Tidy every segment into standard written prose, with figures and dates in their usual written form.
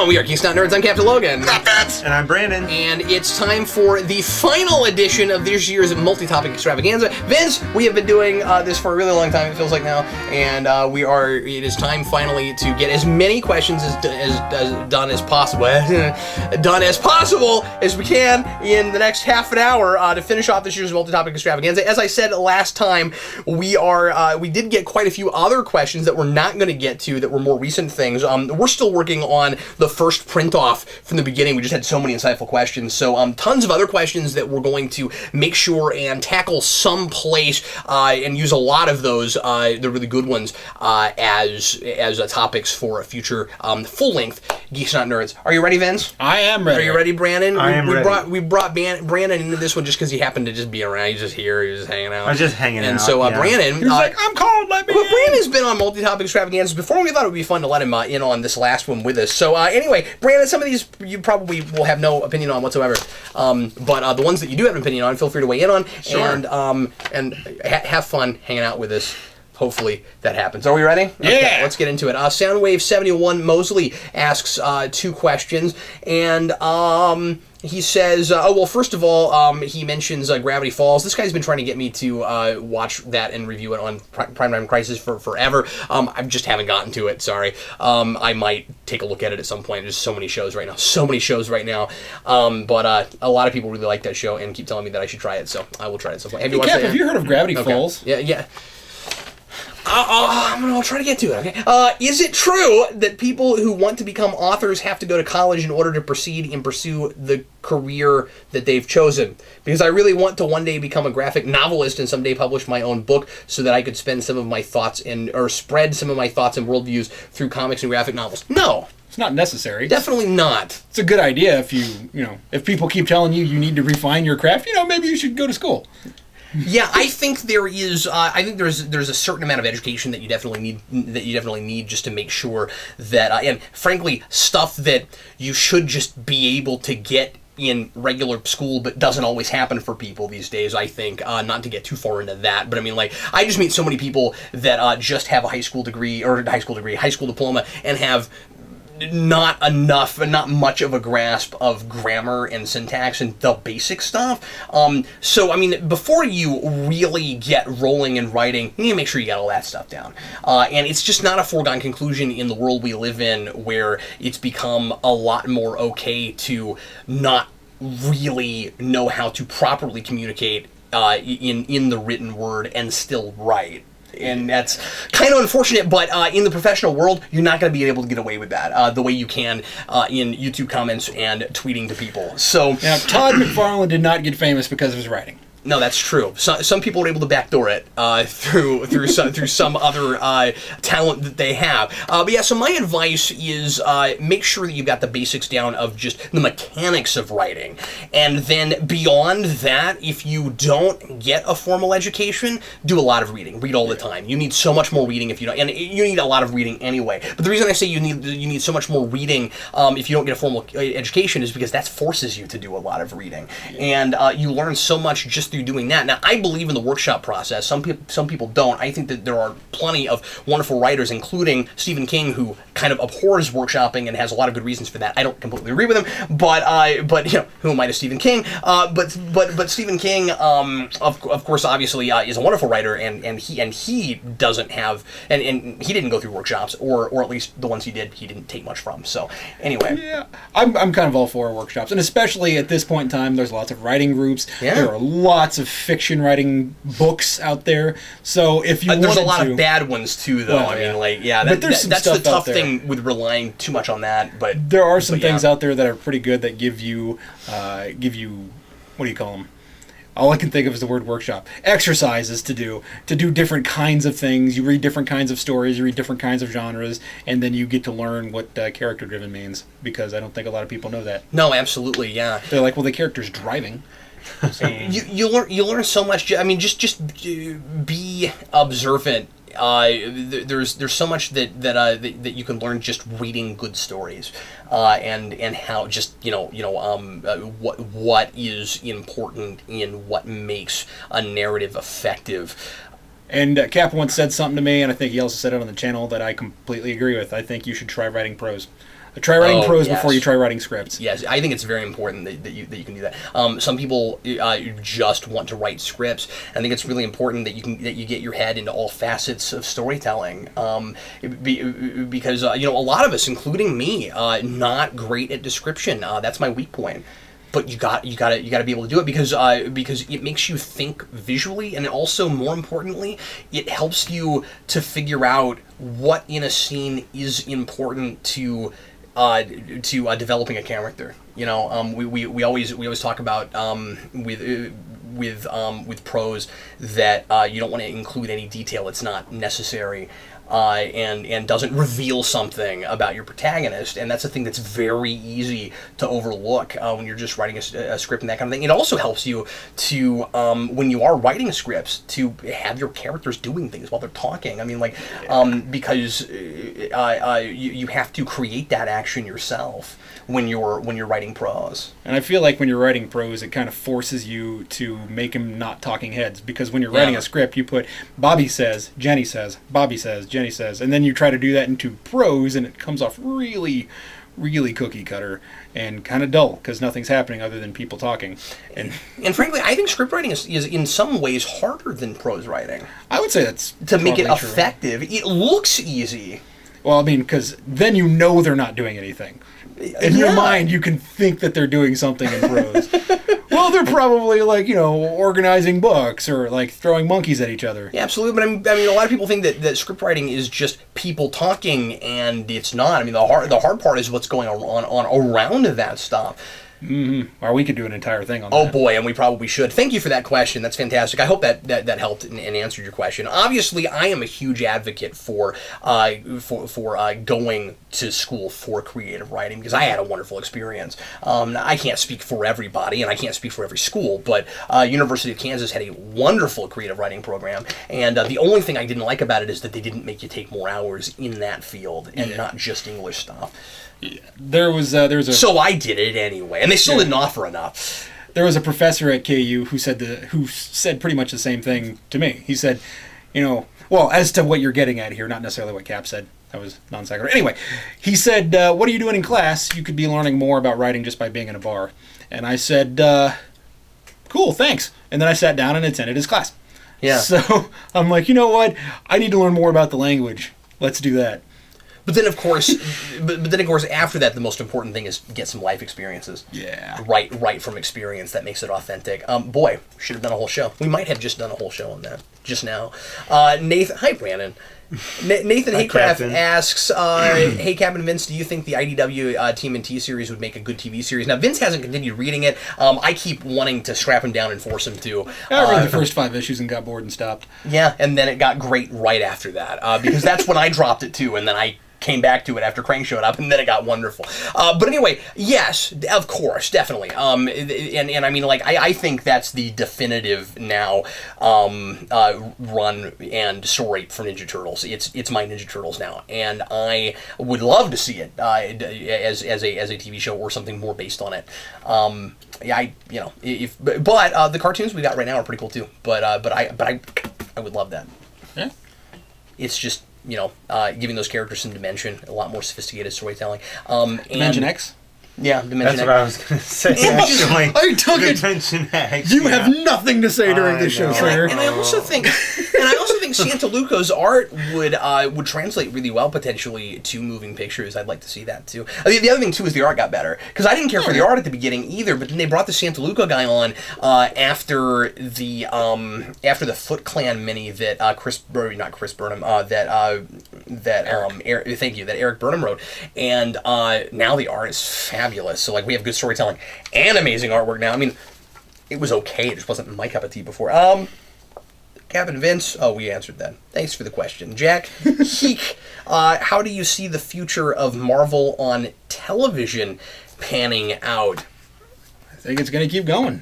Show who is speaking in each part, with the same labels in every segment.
Speaker 1: Hello, we are Geeks Not Nerds. I'm Captain Logan.
Speaker 2: Not Vince. And I'm Brandon.
Speaker 1: And it's time for the final edition of this year's multi-topic extravaganza. Vince, we have been doing this for a really long time, it feels like now, and it is time finally to get as many questions as done as possible as we can in the next half an hour to finish off this year's multi-topic extravaganza. As I said last time, we did get quite a few other questions that we're not going to get to that were more recent things. We're still working on the first print-off from the beginning. We just had so many insightful questions. So tons of other questions that we're going to make sure and tackle someplace and use a lot of those, the really good ones, as topics for a future full-length Geeks Not Nerds. Are you ready, Vince?
Speaker 3: I am ready.
Speaker 1: Are you ready, Brandon?
Speaker 2: I am ready.
Speaker 1: We brought Brandon into this one just because he happened to just be around. He's just here. He's just hanging out.
Speaker 2: I was just hanging out.
Speaker 1: And so Brandon...
Speaker 3: He was like, I'm cold, let me in.
Speaker 1: Brandon's been on multi-topic extravaganzas before. We thought it would be fun to let him in on this last one with us. So anyway, Brandon, some of these you probably will have no opinion on whatsoever. But the ones that you do have an opinion on, feel free to weigh in on.
Speaker 2: Sure.
Speaker 1: And have fun hanging out with us. Hopefully that happens. Are we ready?
Speaker 3: Yeah.
Speaker 1: Okay, let's get into it. Soundwave71 Mosley asks two questions, and he says, first of all, he mentions Gravity Falls. This guy's been trying to get me to watch that and review it on Primetime Crisis for forever. I just haven't gotten to it, sorry. I might take a look at it at some point. There's so many shows right now. But a lot of people really like that show and keep telling me that I should try it, so I will try it at some point.
Speaker 3: Have you heard of Gravity Falls?
Speaker 1: Yeah. I'll try to get to it, okay? Is it true that people who want to become authors have to go to college in order to proceed and pursue the career that they've chosen? Because I really want to one day become a graphic novelist and someday publish my own book so that I could spend some of my thoughts spread some of my thoughts and worldviews through comics and graphic novels. No.
Speaker 3: It's not necessary.
Speaker 1: Definitely not.
Speaker 3: It's a good idea if people keep telling you need to refine your craft, maybe you should go to school.
Speaker 1: Yeah, I think there is. I think there's a certain amount of education that you definitely need just to make sure that, and frankly, stuff that you should just be able to get in regular school, but doesn't always happen for people these days. I think not to get too far into that, but I mean, I just meet so many people that just have a high school diploma, and have not much of a grasp of grammar and syntax and the basic stuff. So, I mean, before you really get rolling in writing, you need to make sure you got all that stuff down. And it's just not a foregone conclusion in the world we live in, where it's become a lot more okay to not really know how to properly communicate in the written word and still write. And that's kind of unfortunate, but in the professional world, you're not going to be able to get away with that the way you can in YouTube comments and tweeting to people. So
Speaker 3: now, Todd McFarlane did not get famous because of his writing.
Speaker 1: No, that's true. Some people are able to backdoor it through some other talent that they have. But yeah, so my advice is make sure that you've got the basics down of just the mechanics of writing. And then beyond that, if you don't get a formal education, do a lot of reading. Read all the time. You need so much more reading if you don't, and you need a lot of reading anyway. But the reason I say you need so much more reading if you don't get a formal education is because that forces you to do a lot of reading. And you learn so much just through doing that. Now, I believe in the workshop process. Some people don't. I think that there are plenty of wonderful writers, including Stephen King, who kind of abhors workshopping and has a lot of good reasons for that. I don't completely agree with him, but who am I to Stephen King? But Stephen King, of course, obviously is a wonderful writer, and he doesn't have and he didn't go through workshops, or at least the ones he didn't take much from. So anyway,
Speaker 3: yeah, I'm kind of all for workshops, and especially at this point in time, there's lots of writing groups. Yeah. There are lots of fiction writing books out there. So if you
Speaker 1: there's a lot of bad ones too, though.
Speaker 3: Well,
Speaker 1: that's the tough thing with relying too much on that. But
Speaker 3: there are some things out there that are pretty good that give you what do you call them? All I can think of is the word workshop. Exercises to do different kinds of things. You read different kinds of stories, you read different kinds of genres, and then you get to learn what character-driven means, because I don't think a lot of people know that.
Speaker 1: No, absolutely, yeah.
Speaker 3: They're like, well, the character's driving.
Speaker 1: You learn so much. I mean, just be observant. There's so much that you can learn just reading good stories, and how just what is important in what makes a narrative effective.
Speaker 3: And Cap once said something to me, and I think he also said it on the channel, that I completely agree with. I think you should try writing prose. Try writing prose
Speaker 1: yes.
Speaker 3: before you try writing scripts.
Speaker 1: Yes, I think it's very important that you can do that. Some people just want to write scripts. I think it's really important that you get your head into all facets of storytelling. Because a lot of us, including me, not great at description. That's my weak point. But you got to be able to do it because it makes you think visually, and also, more importantly, it helps you to figure out what in a scene is important to developing a character. We always talk about with prose that you don't want to include any detail that's not necessary. And doesn't reveal something about your protagonist, and that's a thing that's very easy to overlook when you're just writing a script and that kind of thing. It also helps you to, when you are writing scripts, to have your characters doing things while they're talking. I mean, because you have to create that action yourself when you're writing prose.
Speaker 3: And I feel like when you're writing prose, it kind of forces you to make them not talking heads, because when you're writing a script, you put Bobby says, Jenny says, Bobby says, Jenny says, and then you try to do that into prose, and it comes off really, really cookie cutter and kind of dull because nothing's happening other than people talking. And
Speaker 1: frankly, I think script writing is in some ways harder than prose writing.
Speaker 3: I would say that's
Speaker 1: to make it
Speaker 3: true.
Speaker 1: Effective. It looks easy.
Speaker 3: Well, I mean, because then they're not doing anything. In your mind, you can think that they're doing something in prose. Well, they're probably organizing books or throwing monkeys at each other.
Speaker 1: Yeah, absolutely. But I mean, a lot of people think that script writing is just people talking, and it's not. I mean, the hard part is what's going on around that stuff.
Speaker 3: Mm-hmm. Or we could do an entire thing on that.
Speaker 1: Oh boy, and we probably should. Thank you for that question. That's fantastic. I hope that helped and answered your question. Obviously, I am a huge advocate for going to school for creative writing because I had a wonderful experience. I can't speak for everybody, and I can't speak for every school, but University of Kansas had a wonderful creative writing program, and the only thing I didn't like about it is that they didn't make you take more hours in that field and not just English stuff.
Speaker 3: Yeah. There was a.
Speaker 1: So I did it anyway, and they still didn't offer enough.
Speaker 3: There was a professor at KU who said pretty much the same thing to me. He said, as to what you're getting at here, not necessarily what Cap said. That was non sequitur. Anyway, he said, "What are you doing in class? You could be learning more about writing just by being in a bar." And I said, "Cool, thanks." And then I sat down and attended his class.
Speaker 1: Yeah.
Speaker 3: So I'm like, you know what? I need to learn more about the language. Let's do that.
Speaker 1: But then, of course, after that, the most important thing is get some life experiences.
Speaker 3: Yeah.
Speaker 1: Right from experience. That makes it authentic. Boy, should have done a whole show. We might have just done a whole show on that just now. Nathan, hi, Brandon. Nathan Haycraft asks, hey, Cap and Vince, do you think the IDW TMNT series would make a good TV series? Now, Vince hasn't continued reading it. I keep wanting to strap him down and force him to.
Speaker 3: I read the first 5 issues and got bored and stopped.
Speaker 1: Yeah, and then it got great right after that, because that's when I dropped it too, and then I came back to it after Crank showed up, and then it got wonderful. But anyway, yes, of course, definitely. And I mean, I think that's the definitive now run and story for Ninja Turtles. It's my Ninja Turtles now, and I would love to see it as a TV show or something more based on it. But the cartoons we got right now are pretty cool too. But I would love that.
Speaker 3: Yeah.
Speaker 1: It's just, giving those characters some dimension, a lot more sophisticated storytelling.
Speaker 3: Dimension X?
Speaker 1: Yeah, Dimension X.
Speaker 2: That's what I was going to say, actually.
Speaker 3: I took it.
Speaker 2: Dimension X.
Speaker 3: You have nothing to say during this show, sir.
Speaker 1: And I also think Santaluco's art would translate really well potentially to moving pictures. I'd like to see that too. I mean, the other thing too is the art got better because I didn't care for the art at the beginning either. But then they brought the Santaluco guy on after the Foot Clan mini that Eric Burnham wrote, and now the art is fabulous. So we have good storytelling and amazing artwork now. I mean, it was okay. It just wasn't my cup of tea before. Captain Vince, we answered that. Thanks for the question. Jack, Heek, how do you see the future of Marvel on television panning out?
Speaker 3: I think it's going to keep going.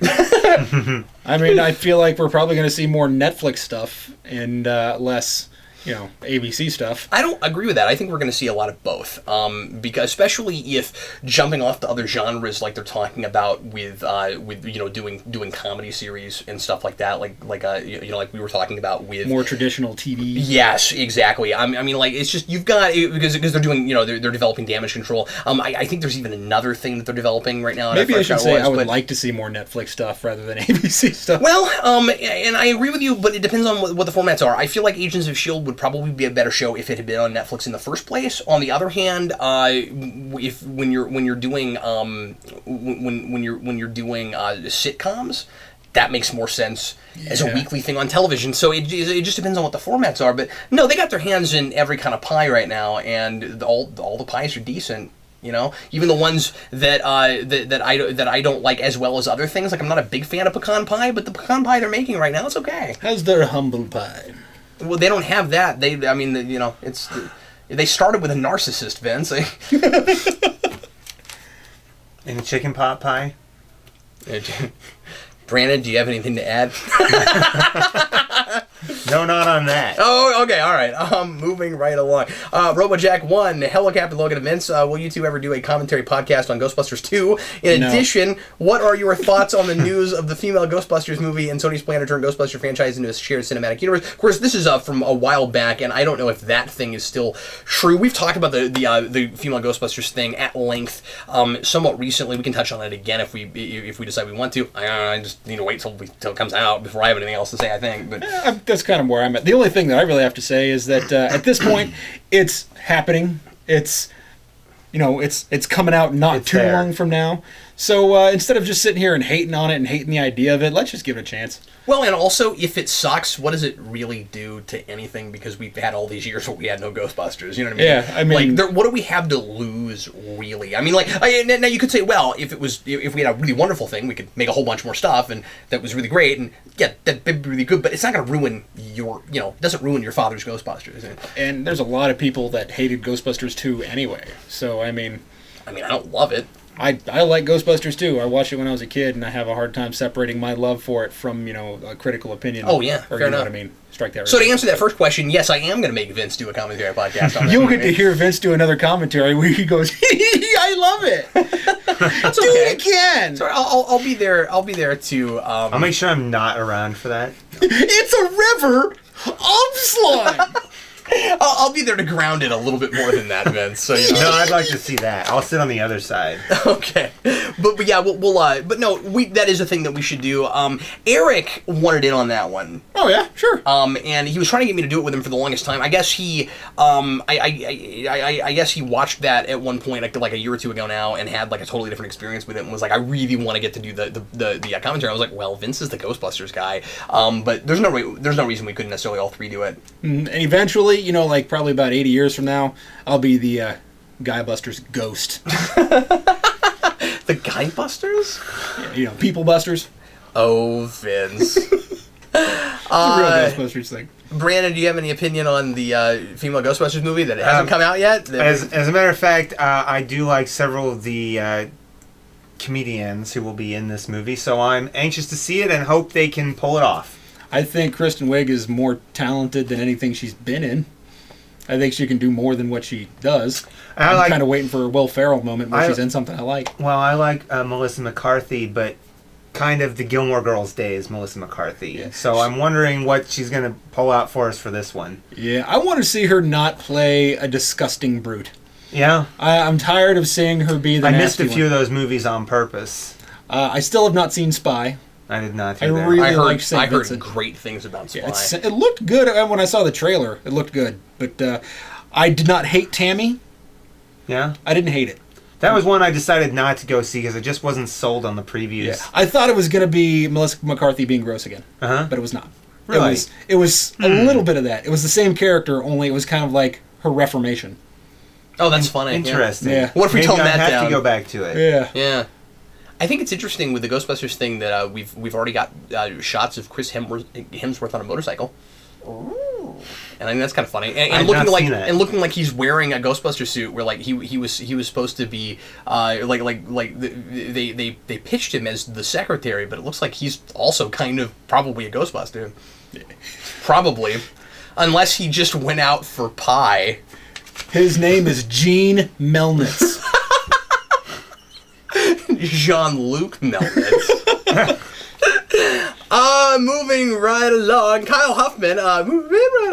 Speaker 3: I mean, I feel like we're probably going to see more Netflix stuff and less ABC stuff.
Speaker 1: I don't agree with that. I think we're going to see a lot of both, because especially if jumping off to other genres like they're talking about with doing comedy series and stuff like that, like we were talking about with
Speaker 3: More traditional TV.
Speaker 1: Yes, exactly. I mean, like, it's just, you've got, because they're doing, they're developing Damage Control. I think there's even another thing that they're developing right now.
Speaker 3: Maybe I should say I would like to see more Netflix stuff rather than ABC stuff.
Speaker 1: Well, and I agree with you, but it depends on what the formats are. I feel like Agents of S.H.I.E.L.D. would probably be a better show if it had been on Netflix in the first place. On the other hand, when you're doing sitcoms, that makes more sense as a weekly thing on television. So it just depends on what the formats are. But no, they got their hands in every kind of pie right now, and all the pies are decent. Even the ones that I don't like as well as other things. Like, I'm not a big fan of pecan pie, but the pecan pie they're making right now, it's okay.
Speaker 3: How's their humble pie?
Speaker 1: Well, they don't have that. They started with a narcissist, Vince.
Speaker 2: And the chicken pot pie.
Speaker 1: Brandon, do you have anything to add?
Speaker 2: No, not on that.
Speaker 1: Oh, okay, all right. Moving right along. RoboJack1, hello, Captain Logan and Vince. Will you two ever do a commentary podcast on Ghostbusters 2? In addition, what are your thoughts on the news of the female Ghostbusters movie and Sony's plan to turn Ghostbuster franchise into a shared cinematic universe? Of course, this is from a while back, and I don't know if that thing is still true. We've talked about the female Ghostbusters thing at length somewhat recently. We can touch on it again if we decide we want to. I just need to wait till it comes out before I have anything else to say, I think. But
Speaker 3: that's kind of where I'm at. The only thing that I really have to say is that at this point, it's happening. It's coming out not too long from now. So instead of just sitting here and hating on it and hating the idea of it, let's just give it a chance.
Speaker 1: Well, and also, if it sucks, what does it really do to anything? Because we've had all these years where we had no Ghostbusters, you know what I mean?
Speaker 3: Yeah, I mean...
Speaker 1: Like, what do we have to lose, really? I mean, like, now you could say, well, if we had a really wonderful thing, we could make a whole bunch more stuff, and that was really great, and yeah, that'd be really good, but it's not going to ruin it doesn't ruin your father's Ghostbusters.
Speaker 3: And there's a lot of people that hated Ghostbusters 2 anyway, so, I mean,
Speaker 1: I don't love it.
Speaker 3: I like Ghostbusters too. I watched it when I was a kid, and I have a hard time separating my love for it from a critical opinion.
Speaker 1: Oh yeah,
Speaker 3: or
Speaker 1: fair
Speaker 3: know
Speaker 1: enough.
Speaker 3: What I mean. Strike that.
Speaker 1: So to answer that first question, yes, I am going to make Vince do a commentary podcast on that.
Speaker 3: You'll get to hear Vince do another commentary where he goes, "I love it."
Speaker 1: That's
Speaker 3: do
Speaker 1: okay.
Speaker 3: it again.
Speaker 1: So I'll be there. I'll be there to.
Speaker 2: I'll make sure I'm not around for that.
Speaker 3: It's a river of slime.
Speaker 1: I'll be there to ground it a little bit more than that, Vince. So
Speaker 2: No, I'd like to see that. I'll sit on the other side.
Speaker 1: Okay, but yeah, we'll but no, that is a thing that we should do. Eric wanted in on that one.
Speaker 3: Oh yeah, sure.
Speaker 1: And he was trying to get me to do it with him for the longest time. I guess he, I guess he watched that at one point, like a year or two ago now, and had like a totally different experience with it, and was like, I really want to get to do the commentary. I was like, well, Vince is the Ghostbusters guy, but there's no reason we couldn't necessarily all three do it.
Speaker 3: And eventually, like probably about 80 years from now, I'll be the Guybusters ghost.
Speaker 1: The Guybusters?
Speaker 3: Yeah, People Busters.
Speaker 1: Oh, Vince.
Speaker 3: It's a real Ghostbusters thing.
Speaker 1: Brandon, do you have any opinion on the female Ghostbusters movie that hasn't come out yet?
Speaker 2: As a matter of fact, I do like several of the comedians who will be in this movie, so I'm anxious to see it and hope they can pull it off.
Speaker 3: I think Kristen Wiig is more talented than anything she's been in. I think she can do more than what she does. I'm kind of waiting for a Will Ferrell moment where she's in something I like.
Speaker 2: Well, I like Melissa McCarthy, but kind of the Gilmore Girls days Melissa McCarthy. Yeah. So I'm wondering what she's going to pull out for us for this one.
Speaker 3: Yeah, I want to see her not play a disgusting brute.
Speaker 2: Yeah.
Speaker 3: I'm tired of seeing her be the nasty one.
Speaker 2: I missed a few of those movies on purpose.
Speaker 3: I still have not seen Spy.
Speaker 2: I did not.
Speaker 3: I heard
Speaker 1: great things about Spy.
Speaker 3: Yeah, it looked good when I saw the trailer. It looked good, but I did not hate Tammy.
Speaker 2: Yeah,
Speaker 3: I didn't hate it.
Speaker 2: That was one I decided not to go see because I just wasn't sold on the previews. Yeah.
Speaker 3: I thought it was going to be Melissa McCarthy being gross again, but it was not.
Speaker 2: Really?
Speaker 3: It was a little bit of that. It was the same character, only it was kind of like her reformation.
Speaker 1: Oh, that's funny.
Speaker 2: Interesting.
Speaker 3: Yeah.
Speaker 1: What if we tone that down?
Speaker 2: I have to go back to it.
Speaker 3: Yeah.
Speaker 1: Yeah. I think it's interesting with the Ghostbusters thing that we've already got shots of Chris Hemsworth on a motorcycle. Ooh. And I think that's kind of funny, and looking like he's wearing a Ghostbuster suit, where like he was supposed to be they pitched him as the secretary, but it looks like he's also kind of probably a Ghostbuster, probably. Unless he just went out for pie.
Speaker 3: His name is Gene Melnitz.
Speaker 1: Jean-Luc Melnitz. Moving right along. Kyle Huffman,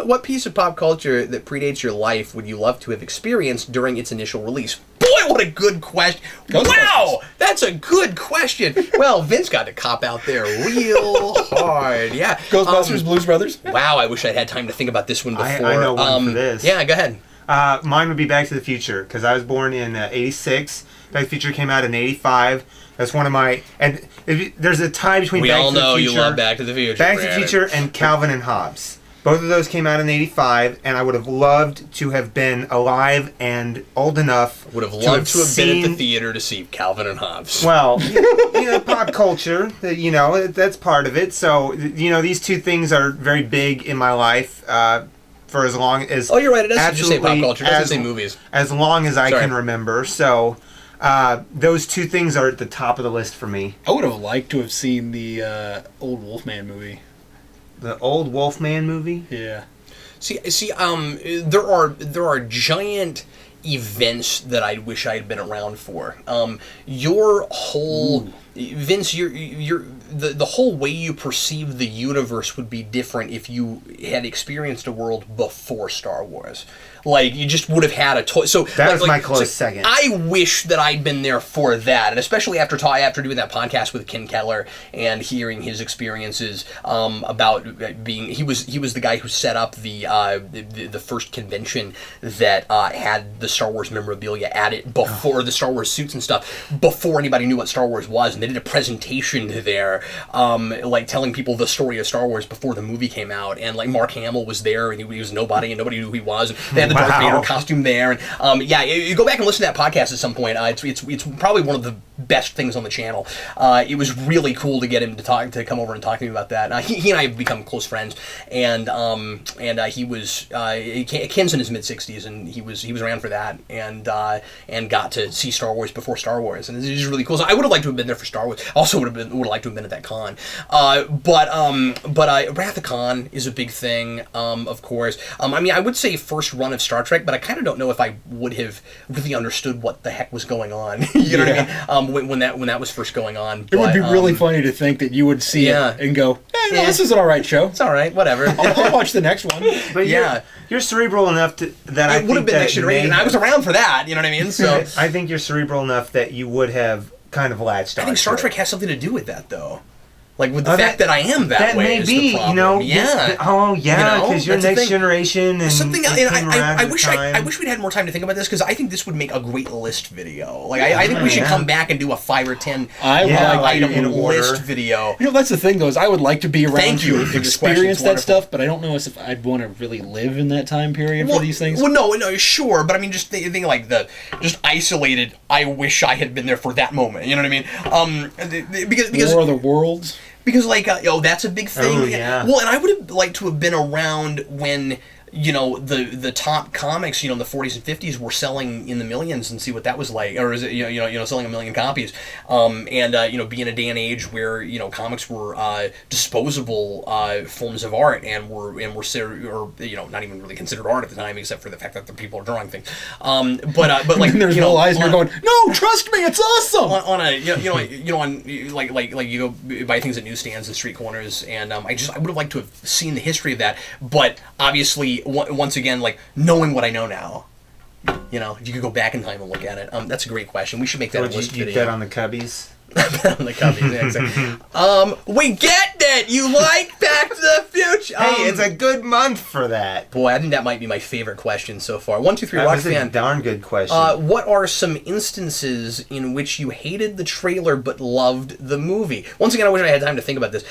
Speaker 1: what piece of pop culture that predates your life would you love to have experienced during its initial release? Boy, what a good question. Wow, that's a good question. Well, Vince got to cop out there real hard. Yeah.
Speaker 3: Ghostbusters, Blues Brothers?
Speaker 1: Wow, I wish I'd had time to think about this one before.
Speaker 2: I know one for this.
Speaker 1: Yeah, go ahead.
Speaker 2: Mine would be Back to the Future, because I was born in 86. Back to the Future came out in 85. That's one of my... And there's a tie between Back to the Future... We all know you love Back to the Future, Back to the Future and Calvin and Hobbes. Both of those came out in 85, and I would have loved to have been alive and old enough...
Speaker 1: Would have loved to have been at the theater to see Calvin and Hobbes.
Speaker 2: Well, pop culture, that's part of it. So, these two things are very big in my life, for as long as...
Speaker 1: Oh, you're right. It doesn't just say pop culture. It doesn't say movies.
Speaker 2: As long as I can remember. So, those two things are at the top of the list for me.
Speaker 3: I would have liked to have seen the old Wolfman movie.
Speaker 2: The old Wolfman movie?
Speaker 3: Yeah.
Speaker 1: See. There are giant events that I wish I had been around for. Your whole... Vince, the whole way you perceive the universe would be different if you had experienced a world before Star Wars. Like, you just would have had a toy. So
Speaker 2: that was my close second.
Speaker 1: I wish that I'd been there for that, and especially after doing that podcast with Ken Keller and hearing his experiences about being. He was the guy who set up the first convention that had the Star Wars memorabilia at it before the Star Wars suits and stuff, before anybody knew what Star Wars was, and they did a presentation there, like telling people the story of Star Wars before the movie came out, and like Mark Hamill was there, and he was nobody, and nobody knew who he was. And they had the Darth Vader costume there, and you go back and listen to that podcast at some point. It's probably one of the best things on the channel. It was really cool to get him to come over and talk to me about that. He and I have become close friends, and he was Ken's in his mid-60s, and he was around for that, and got to see Star Wars before Star Wars, and it's just really cool. So I would have liked to have been there for Star Wars. Also would have liked to have been at that con. But Wrath of Khan is a big thing, of course. I would say first run of Star Trek, but I kind of don't know if I would have really understood what the heck was going on. You know what I mean? When that was first going on.
Speaker 3: It would be really funny to think that you would see it and go, this is an all right show.
Speaker 1: It's all right, whatever.
Speaker 3: I'll watch the next one.
Speaker 2: But you're cerebral enough that
Speaker 1: it would have been Next Generation, and I was around for that. You know what I mean? So
Speaker 2: I think you're cerebral enough that you would have kind of latched on.
Speaker 1: I think Star Trek has something to do with that, though. Like, with the fact that I am that way
Speaker 2: may
Speaker 1: is
Speaker 2: be,
Speaker 1: the problem.
Speaker 2: because you're Next Generation, and
Speaker 1: something. I wish we'd had more time to think about this, because I think this would make a great list video. Like, I think we should come back and do a 5 or 10 item list video.
Speaker 3: That's the thing, though, is I would like to be around to experience that stuff, but I don't know if I'd want to really live in that time period for these things.
Speaker 1: Well, no, sure, but I mean, just think like just isolated. I wish I had been there for that moment. You know what I mean? Because
Speaker 3: War of the Worlds.
Speaker 1: Because, that's a big thing.
Speaker 2: Oh, yeah.
Speaker 1: Well, and I would have liked to have been around when, the top comics, in the 40s and 50s were selling in the millions, and see what that was like. Or is it, selling 1 million copies. And be in a day and age where, comics were disposable forms of art, and were not even really considered art at the time, except for the fact that the people are drawing things. But like,
Speaker 3: there's no eyes, and you're going, no, trust me, it's awesome.
Speaker 1: On you go buy things at newsstands and street corners, and I would have liked to have seen the history of that, but obviously, once again, like, knowing what I know now, you could go back in time and look at it. That's a great question. We should make that a list video.
Speaker 2: You bet on the Cubbies?
Speaker 1: Bet on the Cubbies, yeah, exactly. We get it! You like Back to the Future!
Speaker 2: Hey, it's a good month for that.
Speaker 1: Boy, I think that might be my favorite question so far. 1, 2, 3,
Speaker 2: that
Speaker 1: Rock
Speaker 2: was
Speaker 1: fan.
Speaker 2: A darn good question.
Speaker 1: What are some instances in which you hated the trailer but loved the movie? Once again, I wish I had time to think about this.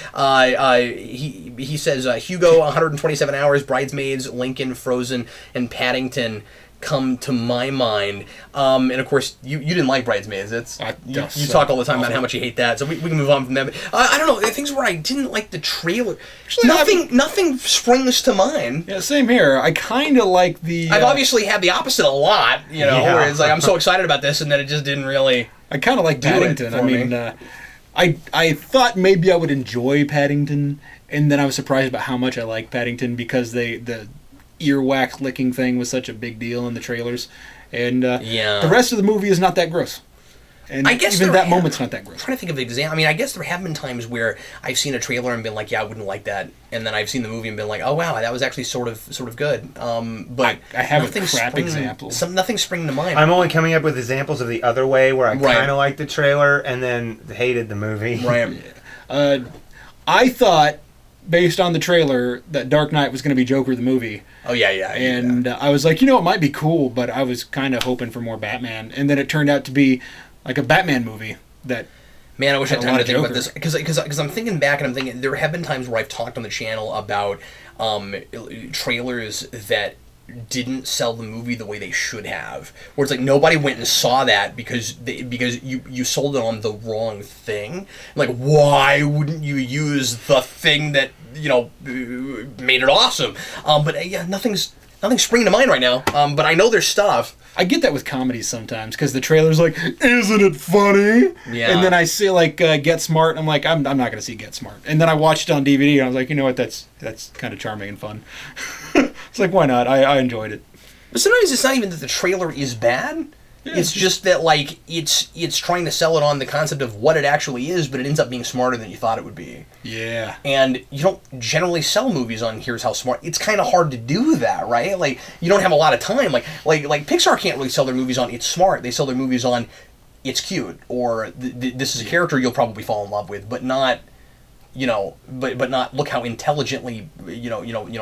Speaker 1: He says Hugo, 127 Hours, Bridesmaids, Lincoln, Frozen, and Paddington come to my mind, and of course you didn't like Bridesmaids. You talk all the time about how much you hate that, so we can move on from that. But, I don't know, things where I didn't like the trailer. Actually, nothing springs to mind.
Speaker 3: Yeah, same here. I kind of like the.
Speaker 1: I've obviously had the opposite a lot, where it's like I'm so excited about this, and then it just didn't really.
Speaker 3: I kind of like Paddington. I mean, I thought maybe I would enjoy Paddington, and then I was surprised about how much I like Paddington, because the earwax licking thing was such a big deal in the trailers. And the rest of the movie is not that gross. And I guess even that moment's not that gross.
Speaker 1: I'm trying to think of an example. I mean, I guess there have been times where I've seen a trailer and been like, yeah, I wouldn't like that. And then I've seen the movie and been like, oh, wow, that was actually sort of good. But
Speaker 3: I have a crap example.
Speaker 1: Nothing's springing to mind.
Speaker 2: I'm only coming up with examples of the other way where I kind of liked the trailer and then hated the movie.
Speaker 1: Right.
Speaker 3: I thought, based on the trailer, that Dark Knight was going to be Joker the movie.
Speaker 1: Oh, yeah.
Speaker 3: And I was like, it might be cool, but I was kind of hoping for more Batman. And then it turned out to be like a Batman movie that...
Speaker 1: Man, I wish I had time to think about this, because I'm thinking back and I'm thinking, there have been times where I've talked on the channel about trailers that didn't sell the movie the way they should have. Where it's like, nobody went and saw that because you sold it on the wrong thing. Like, why wouldn't you use the thing that, made it awesome? But yeah, nothing's springing to mind right now. But I know there's stuff.
Speaker 3: I get that with comedies sometimes, because the trailer's like, isn't it funny? Yeah. And then I see, Get Smart, and I'm like, I'm not going to see Get Smart. And then I watched it on DVD, and I was like, you know what, that's kind of charming and fun. It's like, why not? I enjoyed it.
Speaker 1: But sometimes it's not even that the trailer is bad. Yeah, it's just that, it's trying to sell it on the concept of what it actually is, but it ends up being smarter than you thought it would be.
Speaker 3: Yeah.
Speaker 1: And you don't generally sell movies on here's how smart. It's kind of hard to do that, right? Like, you don't have a lot of time. Like Pixar can't really sell their movies on it's smart. They sell their movies on it's cute, or this is a character you'll probably fall in love with, but not... but not look how intelligently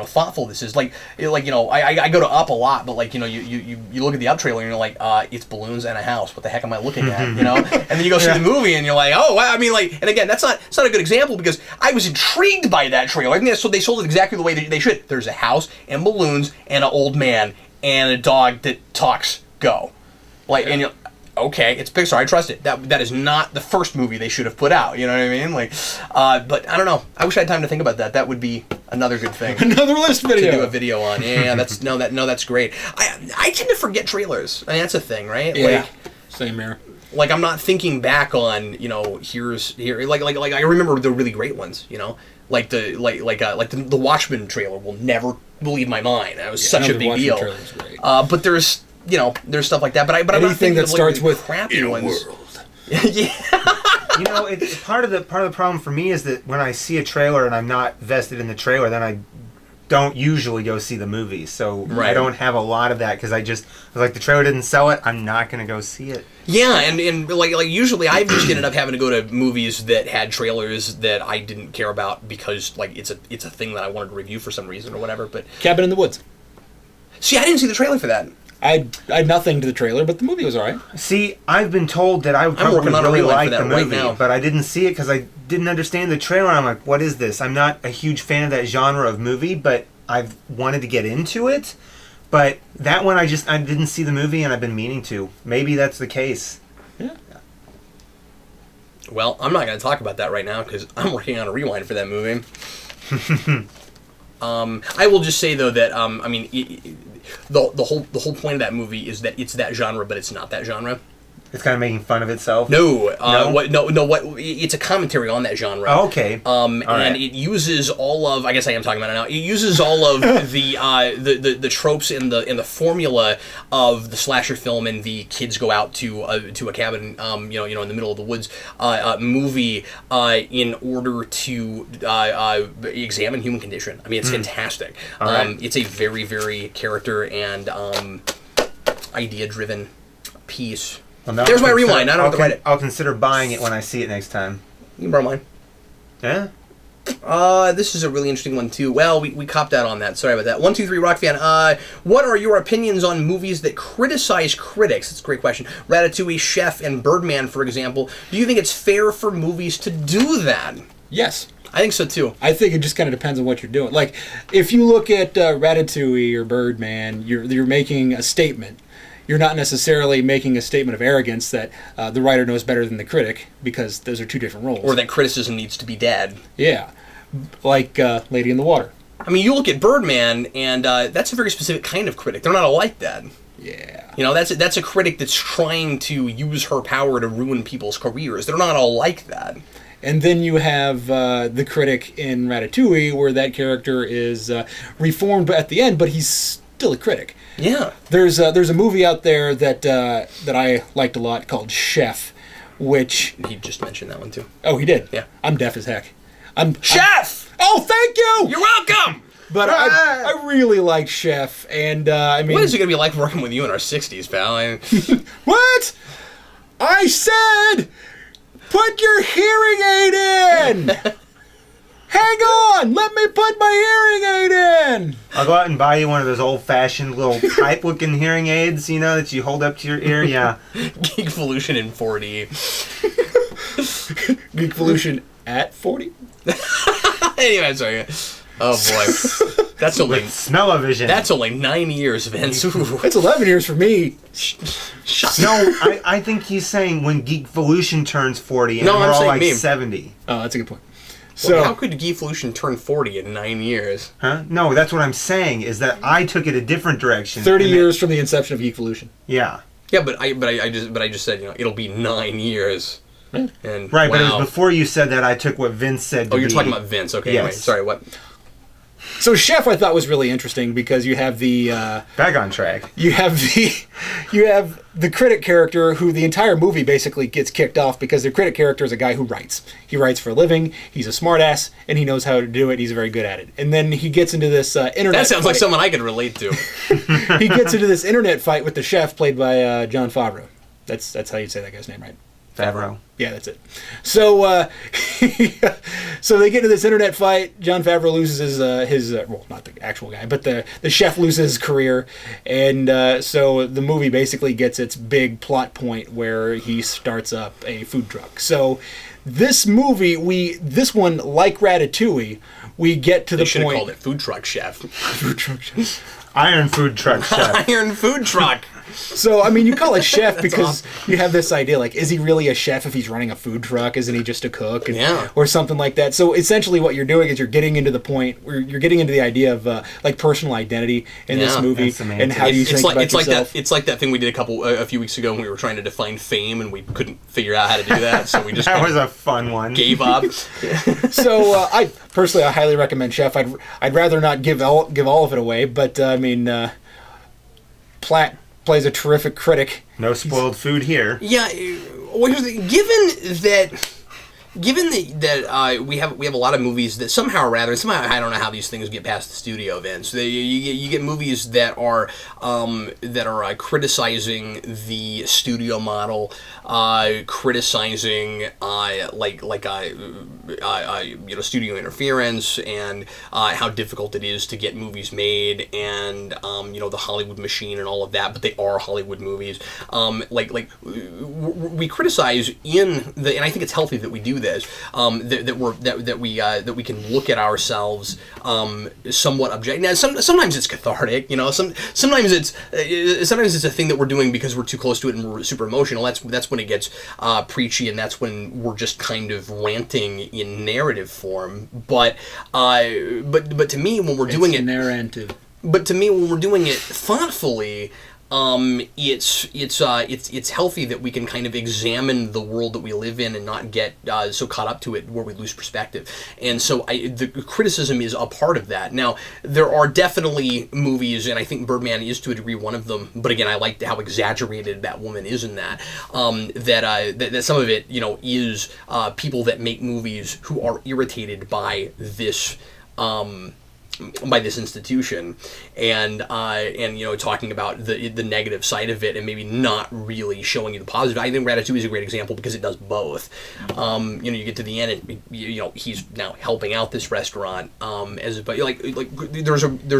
Speaker 1: thoughtful this is. I go to Up a lot, but you look at the Up trailer and you're like, it's balloons and a house. What the heck am I looking at? And then you go see the movie and you're like, oh wow. I mean, and again, it's not a good example because I was intrigued by that trailer. I think they sold it exactly the way they should. There's a house and balloons and an old man and a dog that talks. Go, and you're. Okay, it's Pixar. I trust it. That is not the first movie they should have put out. You know what I mean? But I don't know. I wish I had time to think about that. That would be another good thing.
Speaker 3: Another list video
Speaker 1: to do a video on. Yeah, that's great. I tend to forget trailers. I mean, that's a thing, right?
Speaker 3: Yeah. Same here.
Speaker 1: I'm not thinking back on I remember the really great ones. The Watchmen trailer will never leave my mind. That was such a big deal.
Speaker 3: Great.
Speaker 1: But there's stuff like that. But I'm not thinking
Speaker 3: that starts with
Speaker 1: crappy ones.
Speaker 3: World.
Speaker 1: Yeah.
Speaker 2: It's part of the problem for me is that when I see a trailer and I'm not vested in the trailer, then I don't usually go see the movie. So I don't have a lot of that because the trailer didn't sell it. I'm not going to go see it.
Speaker 1: Yeah, and usually I've just ended up having to go to movies that had trailers that I didn't care about because it's a thing that I wanted to review for some reason or whatever. But
Speaker 3: Cabin in the Woods.
Speaker 1: See, I didn't see the trailer for that.
Speaker 3: I had nothing to the trailer, but the movie was alright.
Speaker 2: See, I've been told that I would probably really like the movie, but I didn't see it because I didn't understand the trailer. I'm like, what is this? I'm not a huge fan of that genre of movie, but I've wanted to get into it. But that one, I didn't see the movie, and I've been meaning to. Maybe that's the case.
Speaker 3: Yeah.
Speaker 1: Well, I'm not going to talk about that right now because I'm working on a rewind for that movie. I will just say though that the whole point of that movie is that it's that genre, but it's not that genre.
Speaker 2: It's kind of making fun of itself.
Speaker 1: No. It's a commentary on that genre.
Speaker 2: Oh, okay.
Speaker 1: And it uses all of. I guess I am talking about it now. It uses all of the tropes in the formula of the slasher film and the kids go out to a cabin, in the middle of the woods, movie, in order to examine human condition. I mean, it's fantastic. It's a very, very character and idea-driven piece.
Speaker 2: Well,
Speaker 1: there's my rewind. I don't have to write it.
Speaker 2: I'll consider buying it when I see it next time.
Speaker 1: You can borrow mine.
Speaker 2: Yeah?
Speaker 1: This is a really interesting one, too. Well, we copped out on that. Sorry about that. 123 Rock Fan. What are your opinions on movies that criticize critics? That's a great question. Ratatouille, Chef, and Birdman, for example. Do you think it's fair for movies to do that?
Speaker 3: Yes.
Speaker 1: I think so, too.
Speaker 3: I think it just kind of depends on what you're doing. Like, if you look at Ratatouille or Birdman, you're making a statement. You're not necessarily making a statement of arrogance that the writer knows better than the critic, because those are two different roles.
Speaker 1: Or that criticism needs to be dead.
Speaker 3: Yeah. Like Lady in the Water.
Speaker 1: I mean, you look at Birdman, and that's a very specific kind of critic. They're not all like that.
Speaker 3: Yeah.
Speaker 1: That's a critic that's trying to use her power to ruin people's careers. They're not all like that.
Speaker 3: And then you have the critic in Ratatouille, where that character is reformed at the end, but he's still a critic.
Speaker 1: Yeah.
Speaker 3: There's a movie out there that I liked a lot called Chef, which...
Speaker 1: He just mentioned that one, too.
Speaker 3: Oh, he did?
Speaker 1: Yeah.
Speaker 3: I'm deaf as heck.
Speaker 1: Chef!
Speaker 3: Oh, thank you!
Speaker 1: You're welcome!
Speaker 3: But I really like Chef, and I mean...
Speaker 1: What is it going to be like working with you in our 60s, pal?
Speaker 3: What? I said, put your hearing aid in! Hang on, let me put my hearing aid in!
Speaker 2: I'll go out and buy you one of those old-fashioned little pipe-looking hearing aids, that you hold up to your ear, yeah.
Speaker 1: Geekvolution in 4D.
Speaker 3: Geekvolution at 40?
Speaker 1: Anyway, sorry. Oh boy, that's only
Speaker 2: smell-o-vision.
Speaker 1: That's only 9 years, Vince. Ooh.
Speaker 3: It's 11 years for me.
Speaker 2: No, I think he's saying when Geekvolution turns 40, and
Speaker 1: No,
Speaker 2: we're
Speaker 1: I'm
Speaker 2: all
Speaker 1: saying
Speaker 2: like
Speaker 1: me.
Speaker 2: 70.
Speaker 3: Oh, that's a good point.
Speaker 1: So
Speaker 3: So
Speaker 1: how could Geekvolution turn 40 in 9 years?
Speaker 2: Huh? No, that's what I'm saying. Is that I took it a different direction.
Speaker 3: 30 years from the inception of Geekvolution.
Speaker 2: Yeah.
Speaker 1: Yeah, but I just said it'll be 9 years. And
Speaker 2: Right,
Speaker 1: wow.
Speaker 2: but it was before you said that I took what Vince said.
Speaker 1: Oh, you're talking about Vince. Okay,
Speaker 2: Yes.
Speaker 1: anyway, sorry. What?
Speaker 3: So Chef I thought was really interesting because you have the
Speaker 2: back on track.
Speaker 3: you have the critic character who the entire movie basically gets kicked off because the critic character is a guy who writes. He writes for a living. He's a smartass and he knows how to do it. He's very good at it. And then he gets into this internet.
Speaker 1: That sounds
Speaker 3: fight.
Speaker 1: like someone I could relate to.
Speaker 3: He gets into this internet fight with the chef played by Jon Favreau. That's how you say that guy's name, right?
Speaker 2: Favreau.
Speaker 3: Yeah, that's it. So, so they get into this internet fight. Jon Favreau loses his well, not the actual guy, but the chef loses his career, and so the movie basically gets its big plot point where he starts up a food truck. So, this movie, this one, like Ratatouille, we get to the point.
Speaker 1: They should have called it Food Truck Chef.
Speaker 3: Food truck chef.
Speaker 2: Iron Food Truck Chef.
Speaker 1: Iron Food Truck.
Speaker 3: So, I mean, you call it chef because you have this idea, like, is he really a chef if he's running a food truck? Isn't he just a cook?
Speaker 1: Yeah.
Speaker 3: Or something like that. So, essentially what you're doing is you're getting into the point where you're getting into the idea of, like, personal identity in this movie and how you think about yourself.
Speaker 1: It's like that thing we did a few weeks ago when we were trying to define fame and we couldn't figure out how to do that, so we just
Speaker 2: That was a fun one.
Speaker 1: gave up.
Speaker 3: So, I highly recommend Chef. I'd rather not give all of it away, but, I mean, Platt plays a terrific critic.
Speaker 2: No spoiled food here.
Speaker 1: Yeah, well, here's the thing. Given that we have a lot of movies that somehow I don't know how these things get past the studio, Vince. You get movies that are criticizing the studio model, criticizing studio interference and how difficult it is to get movies made, and the Hollywood machine and all of that. But they are Hollywood movies. We criticize and I think it's healthy that we do this. That we can look at ourselves somewhat object. Now, sometimes it's cathartic, sometimes it's a thing that we're doing because we're too close to it and we're super emotional. That's when it gets preachy, and that's when we're just kind of ranting in narrative form. But to me, when we're doing it
Speaker 3: narrative.
Speaker 1: But to me, when we're doing it thoughtfully, it's healthy that we can kind of examine the world that we live in and not get so caught up to it where we lose perspective. And so the criticism is a part of that. Now, there are definitely movies, and I think Birdman is to a degree one of them, but again, I like how exaggerated that woman is in that, that some of it, is people that make movies who are irritated by this institution, and talking about the negative side of it and maybe not really showing you the positive. I think Ratatouille is a great example because it does both. You get to the end and he's now helping out this restaurant there's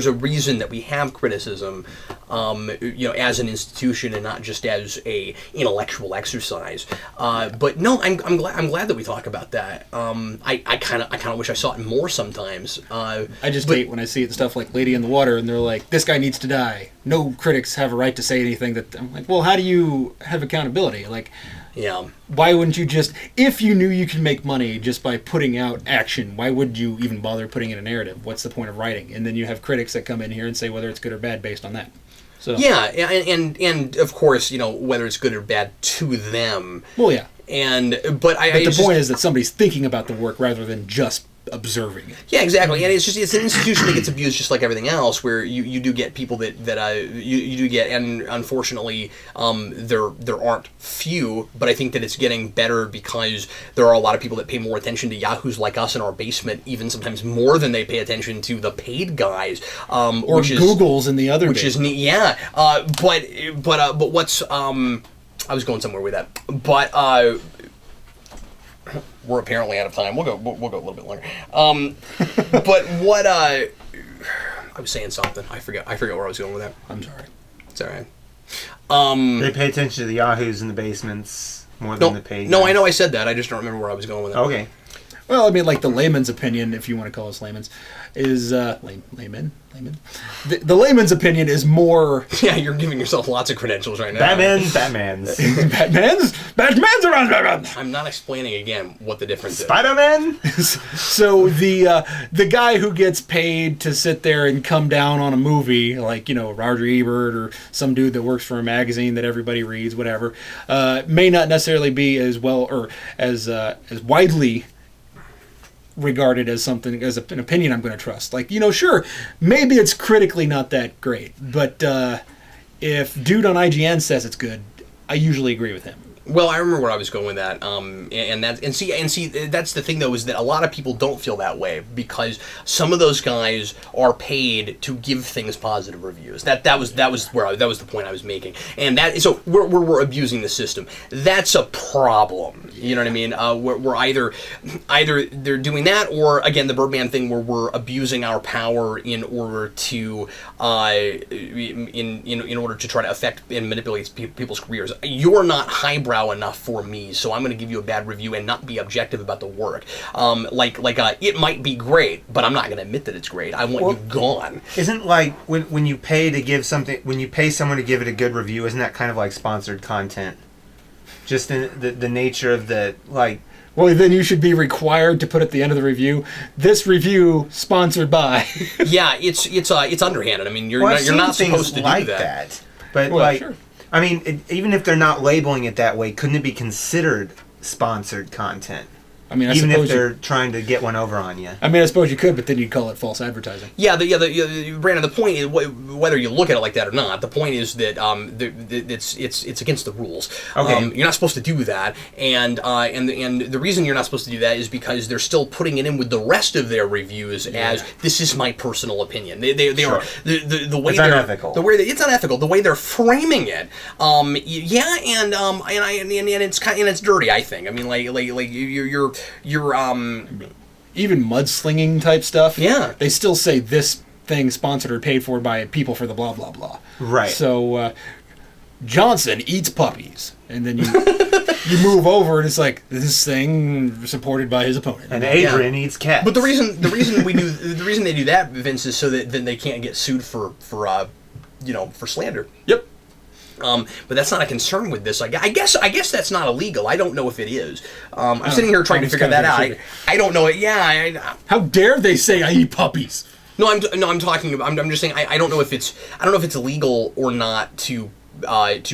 Speaker 1: a reason that we have criticism as an institution and not just as a intellectual exercise. But no, I'm glad that we talk about that. I kind of wish I saw it more sometimes.
Speaker 3: I just hate when I see it stuff like Lady in the Water and they're like, this guy needs to die. No critics have a right to say anything. That I'm like, well, how do you have accountability? Like,
Speaker 1: yeah,
Speaker 3: why wouldn't you just, if you knew you could make money just by putting out action, why would you even bother putting in a narrative? What's the point of writing? And then you have critics that come in here and say whether it's good or bad based on that. So
Speaker 1: yeah, and of course, whether it's good or bad to them.
Speaker 3: Well, yeah.
Speaker 1: But
Speaker 3: the point is that somebody's thinking about the work rather than just observing it.
Speaker 1: Yeah, exactly. And it's an institution that gets abused just like everything else, where you do get people that you do get, and unfortunately there aren't few, but I think that it's getting better because there are a lot of people that pay more attention to yahoos like us in our basement, even sometimes more than they pay attention to the paid guys,
Speaker 3: or Googles in the other,
Speaker 1: which is neat. Yeah, but what's I was going somewhere with that, but we're apparently out of time. We'll go a little bit longer. But what I was saying something. I forgot where I was going with that.
Speaker 3: I'm sorry.
Speaker 1: It's all right.
Speaker 2: They pay attention to the yahoos in the basements more than the paid.
Speaker 1: No, I know I said that. I just don't remember where I was going with that.
Speaker 2: Okay.
Speaker 3: Well, I mean, like the layman's opinion, if you want to call us layman's, is layman. The layman's opinion is more.
Speaker 1: Yeah, you're giving yourself lots of credentials right now.
Speaker 2: Batman's. Batman's around Batman.
Speaker 1: I'm not explaining again what the difference is.
Speaker 2: Spider-Man.
Speaker 3: So the guy who gets paid to sit there and come down on a movie, like Roger Ebert or some dude that works for a magazine that everybody reads, whatever, may not necessarily be as well or as widely regarded as something, as an opinion I'm going to trust. Like, sure, maybe it's critically not that great, but if dude on IGN says it's good, I usually agree with him.
Speaker 1: Well, I remember where I was going with that, and see, that's the thing though, is that a lot of people don't feel that way because some of those guys are paid to give things positive reviews. That was the point I was making, and so we're abusing the system. That's a problem. You know what I mean? We're either they're doing that, or again the Birdman thing, where we're abusing our power in order to in order to try to affect and manipulate people's careers. You're not highbrow enough for me, so I'm going to give you a bad review and not be objective about the work. It might be great, but I'm not going to admit that it's great. I want you gone.
Speaker 2: Isn't like when you pay to give something, when you pay someone to give it a good review, isn't that kind of like sponsored content? Just in the nature of the like.
Speaker 3: Well, then you should be required to put at the end of the review, this review sponsored by.
Speaker 1: Yeah, it's underhanded. I mean, you're not supposed to
Speaker 2: like
Speaker 1: do that.
Speaker 2: But
Speaker 3: sure.
Speaker 2: I mean, even if they're not labeling it that way, couldn't it be considered sponsored content?
Speaker 3: I mean,
Speaker 2: even if they're trying to get one over on you.
Speaker 3: I mean, I suppose you could, but then you'd call it false advertising.
Speaker 1: Yeah, Brandon. The point is, whether you look at it like that or not, the point is that it's against the rules.
Speaker 2: Okay.
Speaker 1: You're not supposed to do that, and the reason you're not supposed to do that is because they're still putting it in with the rest of their reviews as this is my personal opinion. They
Speaker 2: sure.
Speaker 1: are the way
Speaker 2: it's unethical.
Speaker 1: It's unethical. The way they're framing it, and it's dirty. I think. I mean, like you're
Speaker 3: even mudslinging type stuff.
Speaker 1: Yeah,
Speaker 3: they still say this thing sponsored or paid for by people for the blah blah blah.
Speaker 2: Right.
Speaker 3: So Johnson eats puppies, and then you move over and it's like this thing supported by his opponent.
Speaker 2: And Adrian eats cats.
Speaker 1: But the reason they do that, Vince, is so that then they can't get sued for slander.
Speaker 3: Yep.
Speaker 1: But that's not a concern with this. I guess that's not illegal. I don't know if it is. I'm sitting here trying to figure that out. I don't know it. Yeah.
Speaker 3: How dare they say I eat puppies?
Speaker 1: No, I'm talking about. I'm just saying. I don't know if it's illegal or not to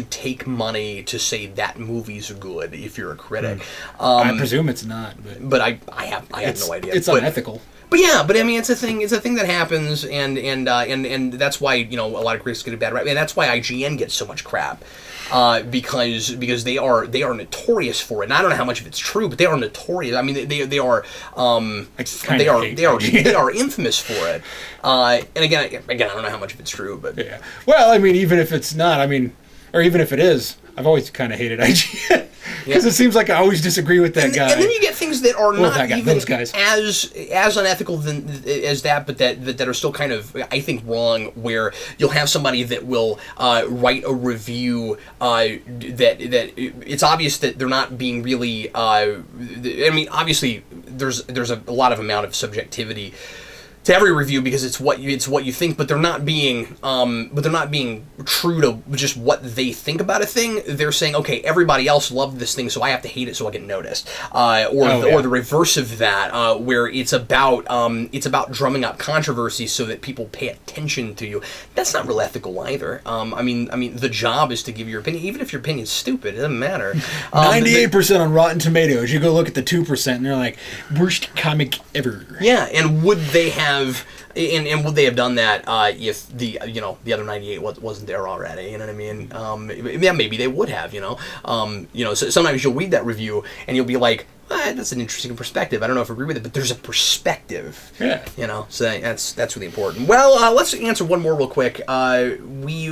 Speaker 1: take money to say that movie's good if you're a critic.
Speaker 3: I presume it's not.
Speaker 1: But I have no idea.
Speaker 3: It's unethical.
Speaker 1: But I mean, it's a thing. It's a thing that happens, and that's why a lot of critics get a bad rap, and that's why IGN gets so much crap, because they are notorious for it. And I don't know how much of it's true, but they are notorious. I mean, they are infamous for it. And again, I don't know how much of it's true, but
Speaker 3: yeah. Well, I mean, even if it's not, or even if it is, I've always kind of hated IGN. Because it seems like I always disagree with that guy.
Speaker 1: And then you get things that are not even
Speaker 3: those guys.
Speaker 1: as unethical as that, but that are still kind of, I think, wrong, where you'll have somebody that will write a review that it's obvious that they're not being really... I mean, obviously, there's a lot of amount of subjectivity to every review because it's what you think, but they're not being true to just what they think about a thing. They're saying, okay, everybody else loved this thing, so I have to hate it so I get noticed, or the reverse of that, where it's about drumming up controversy so that people pay attention to you. That's not real ethical either. I mean, the job is to give your opinion, even if your opinion's stupid. It doesn't matter.
Speaker 3: 98% on Rotten Tomatoes. You go look at the 2%, and they're like, worst comic ever.
Speaker 1: Yeah, and would they have would they have done that if the other 98 wasn't there already? You know what I mean? Yeah, maybe they would have. So sometimes you'll read that review and you'll be like, that's an interesting perspective. I don't know if I agree with it, but there's a perspective.
Speaker 3: Yeah.
Speaker 1: So that's really important. Well, let's answer one more real quick. We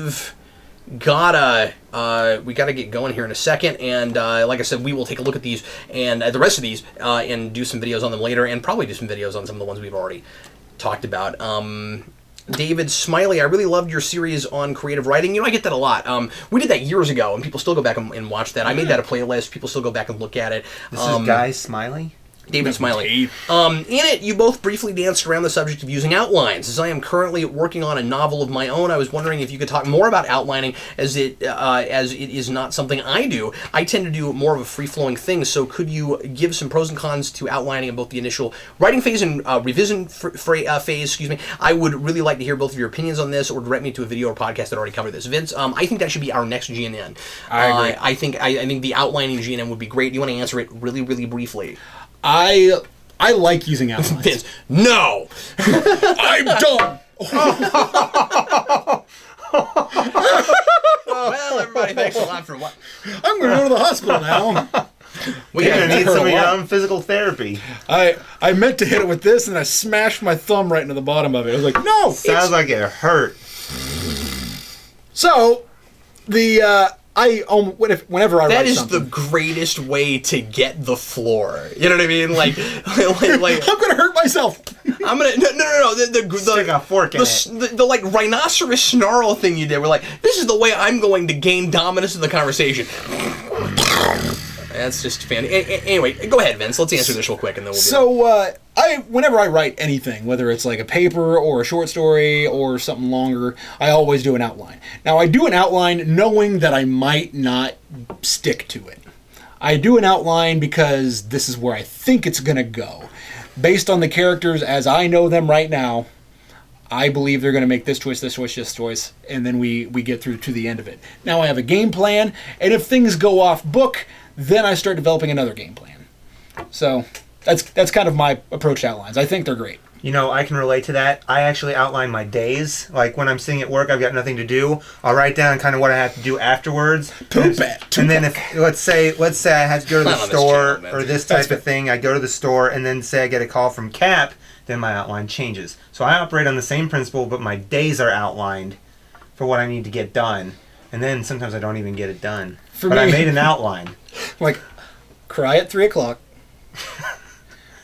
Speaker 1: gotta get going here in a second, and like I said, we will take a look at these and the rest of these and do some videos on them later, and probably do some videos on some of the ones we've already talked about. David Smiley, I really loved your series on creative writing. I get that a lot. We did that years ago, and people still go back and watch that. I made that a playlist. People still go back and look at it.
Speaker 2: This is Guy Smiley?
Speaker 1: David Smiley. In it, you both briefly danced around the subject of using outlines. As I am currently working on a novel of my own, I was wondering if you could talk more about outlining, as it is not something I do. I tend to do more of a free-flowing thing, so could you give some pros and cons to outlining in both the initial writing phase and revision phase? I would really like to hear both of your opinions on this, or direct me to a video or podcast that already covered this. Vince, I think that should be our next GNN.
Speaker 3: I agree.
Speaker 1: I think the outlining GNN would be great. Do you want to answer it really, really briefly?
Speaker 3: I like using outlines.
Speaker 1: Vince, no!
Speaker 3: I'm dumb!
Speaker 1: Well, everybody, thanks a lot for what.
Speaker 3: I'm going to go to the hospital now.
Speaker 2: We're going to need some of your own physical therapy.
Speaker 3: I meant to hit it with this, and I smashed my thumb right into the bottom of it. I was like, no!
Speaker 2: Sounds like it hurt.
Speaker 3: So, whenever I write something,
Speaker 1: the greatest way to get the floor. You know what I mean? Like
Speaker 3: I'm gonna hurt myself.
Speaker 1: I'm gonna no.
Speaker 2: Stick a fork in it.
Speaker 1: The like rhinoceros snarl thing you did. We're like, this is the way I'm going to gain dominance in the conversation. That's just fan. Anyway, go ahead, Vince. Let's answer this real quick, and then we'll.
Speaker 3: Whenever I write anything, whether it's like a paper or a short story or something longer, I always do an outline. Now, I do an outline knowing that I might not stick to it. I do an outline because this is where I think it's going to go. Based on the characters as I know them right now, I believe they're going to make this choice, this choice, this choice, and then we get through to the end of it. Now I have a game plan, and if things go off book, then I start developing another game plan. So that's kind of my approach to outlines. I think they're great.
Speaker 2: I can relate to that. I actually outline my days. Like when I'm sitting at work, I've got nothing to do. I'll write down kind of what I have to do afterwards. And then if let's say I have to go to the store or this type of thing, I go to the store and then say I get a call from Cap, then my outline changes. So I operate on the same principle, but my days are outlined for what I need to get done. And then sometimes I don't even get it done. I made an outline.
Speaker 3: Like, cry at 3 o'clock.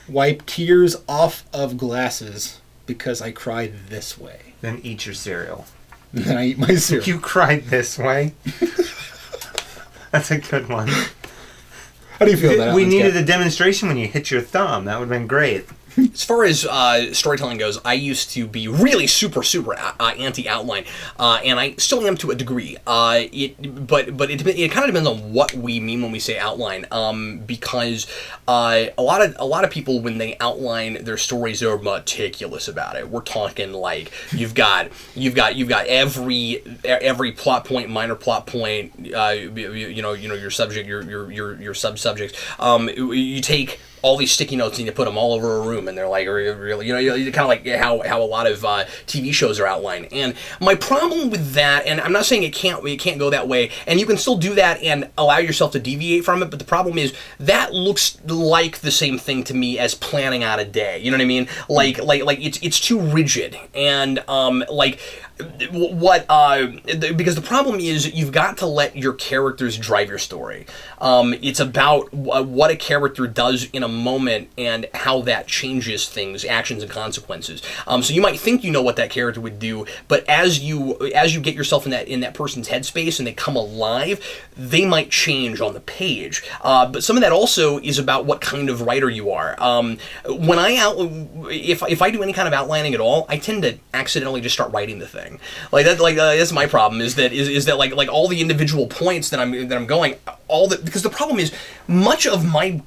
Speaker 3: Wipe tears off of glasses because I cried this way.
Speaker 2: Then eat your cereal.
Speaker 3: Then I eat my cereal.
Speaker 2: You cried this way. That's a good one.
Speaker 3: How do you feel about that?
Speaker 2: We needed a demonstration when you hit your thumb. That would have been great.
Speaker 1: As far as storytelling goes, I used to be really super anti-outline, and I still am to a degree. But it kind of depends on what we mean when we say outline, because a lot of people, when they outline their stories, they're meticulous about it. We're talking like you've got every plot point, minor plot point, your subject, your sub-subjects. You take all these sticky notes and you put them all over a room, and they're like really, kind of like how a lot of TV shows are outlined. And my problem with that, and I'm not saying it can't go that way, and you can still do that and allow yourself to deviate from it. But the problem is that looks like the same thing to me as planning out a day. You know what I mean? Like it's too rigid, and because the problem is you've got to let your characters drive your story. It's about what a character does in a a moment and how that changes things, actions and consequences. So you might think you know what that character would do, but as you get yourself in that person's headspace and they come alive, they might change on the page. But some of that also is about what kind of writer you are. If I do any kind of outlining at all, I tend to accidentally just start writing the thing. That's my problem. Is that all the individual points that I'm going, because the problem is much of my many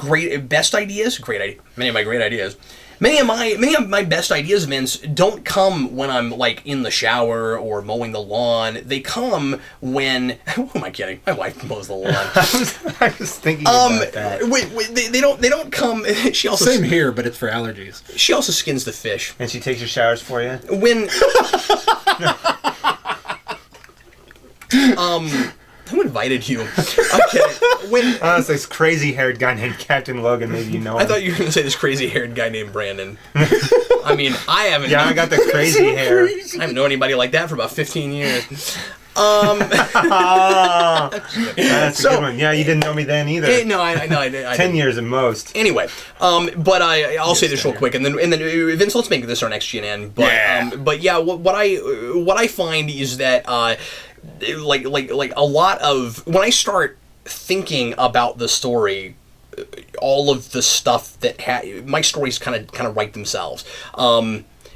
Speaker 1: of my best ideas, Vince, don't come when I'm like in the shower or mowing the lawn. They come when who am I kidding? My wife mows the lawn.
Speaker 2: I was thinking about that.
Speaker 1: They don't come. She also
Speaker 3: same here, but it's for allergies.
Speaker 1: She also skins the fish.
Speaker 2: And she takes your showers for you.
Speaker 1: Who invited you? Okay.
Speaker 2: Honestly, this crazy-haired guy named Captain Logan. Maybe you know him.
Speaker 1: I thought you were going to say this crazy-haired guy named Brandon. I mean, I haven't.
Speaker 2: Yeah, I got the crazy hair.
Speaker 1: I haven't known anybody like that for about 15 years.
Speaker 2: That's a good one. Yeah, you didn't know me then either.
Speaker 1: No, I
Speaker 2: 10 years at most.
Speaker 1: Anyway, but I'll say this real quick, and then Vince, let's make this our next GNN. But what I find is that like a lot of when I start thinking about the story, all of the stuff that my stories kind of write themselves.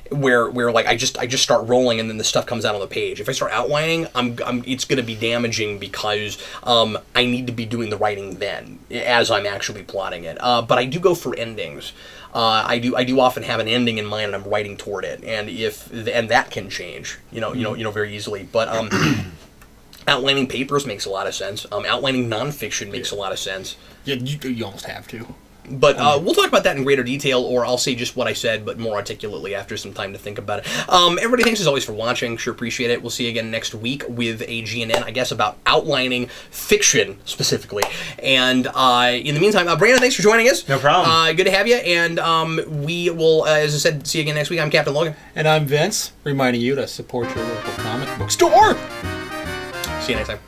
Speaker 1: Where like I just start rolling and then the stuff comes out on the page. If I start outlining, it's going to be damaging because I need to be doing the writing then as I'm actually plotting it. But I do go for endings. I do often have an ending in mind and I'm writing toward it, and that can change, very easily. But outlining papers makes a lot of sense. Outlining nonfiction makes a lot of sense.
Speaker 3: Yeah, you almost have to.
Speaker 1: But we'll talk about that in greater detail, or I'll say just what I said, but more articulately after some time to think about it. Everybody, thanks as always for watching. Sure appreciate it. We'll see you again next week with a GNN, I guess, about outlining fiction, specifically. And in the meantime, Brandon, thanks for joining us.
Speaker 2: No problem.
Speaker 1: Good to have you. And we will, as I said, see you again next week. I'm Captain Logan.
Speaker 3: And I'm Vince, reminding you to support your local comic book store.
Speaker 1: See you next time.